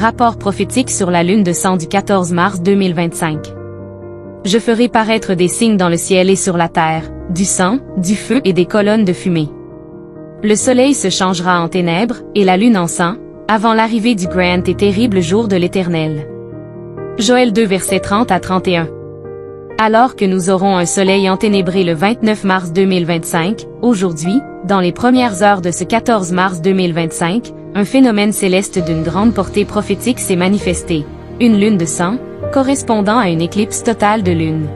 Rapport prophétique sur la lune de sang du 14 mars 2025. Je ferai paraître des signes dans le ciel et sur la terre, du sang, du feu et des colonnes de fumée. Le soleil se changera en ténèbres, et la lune en sang, avant l'arrivée du grand et terrible jour de l'Éternel. Joël 2 versets 30 à 31. Alors que nous aurons un soleil enténébré le 29 mars 2025, aujourd'hui, dans les premières heures de ce 14 mars 2025, un phénomène céleste d'une grande portée prophétique s'est manifesté. Une lune de sang, correspondant à une éclipse totale de lune.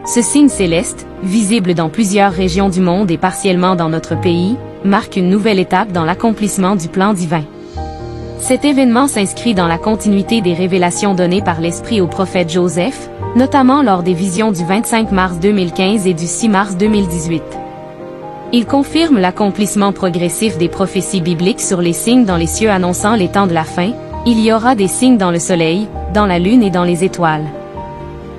Ce signe céleste, visible dans plusieurs régions du monde et partiellement dans notre pays, marque une nouvelle étape dans l'accomplissement du plan divin. Cet événement s'inscrit dans la continuité des révélations données par l'Esprit au prophète Joseph, notamment lors des visions du 25 mars 2015 et du 6 mars 2018. Il confirme l'accomplissement progressif des prophéties bibliques sur les signes dans les cieux annonçant les temps de la fin. Il y aura des signes dans le soleil, dans la lune et dans les étoiles.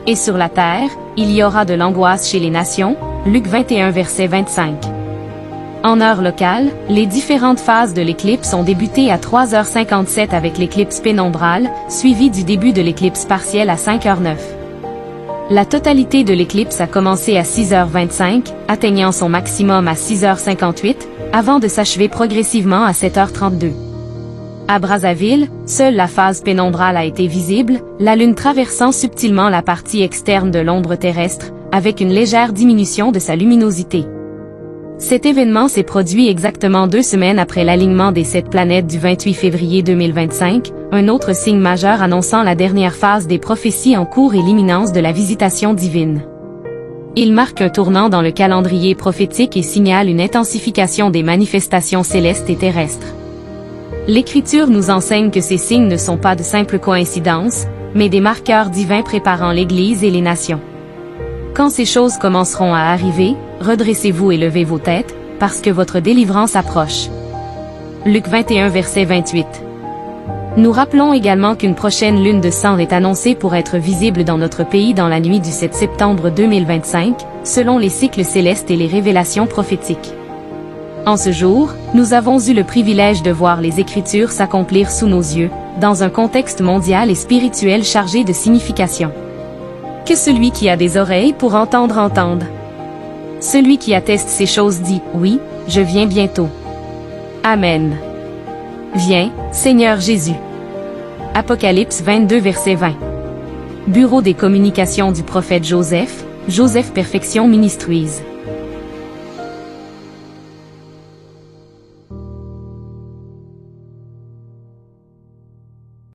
Et sur la terre, il y aura de l'angoisse chez les nations. Luc 21 verset 25. En heure locale, les différentes phases de l'éclipse ont débuté à 3h57 avec l'éclipse pénombrale, suivie du début de l'éclipse partielle à 5h09. La totalité de l'éclipse a commencé à 6h25, atteignant son maximum à 6h58, avant de s'achever progressivement à 7h32. À Brazzaville, seule la phase pénombrale a été visible, la Lune traversant subtilement la partie externe de l'ombre terrestre, avec une légère diminution de sa luminosité. Cet événement s'est produit exactement 2 semaines après l'alignement des 7 planètes du 28 février 2025, un autre signe majeur annonçant la dernière phase des prophéties en cours et l'imminence de la visitation divine. Il marque un tournant dans le calendrier prophétique et signale une intensification des manifestations célestes et terrestres. L'Écriture nous enseigne que ces signes ne sont pas de simples coïncidences, mais des marqueurs divins préparant l'Église et les nations. Quand ces choses commenceront à arriver, redressez-vous et levez vos têtes, parce que votre délivrance approche. Luc 21 verset 28. Nous rappelons également qu'une prochaine lune de sang est annoncée pour être visible dans notre pays dans la nuit du 7 septembre 2025, selon les cycles célestes et les révélations prophétiques. En ce jour, nous avons eu le privilège de voir les Écritures s'accomplir sous nos yeux, dans un contexte mondial et spirituel chargé de signification. Que celui qui a des oreilles pour entendre entende. Celui qui atteste ces choses dit, oui, je viens bientôt. Amen. Viens, Seigneur Jésus. Apocalypse 22 verset 20. Bureau des communications du prophète Joseph, Joseph Perfection Ministries.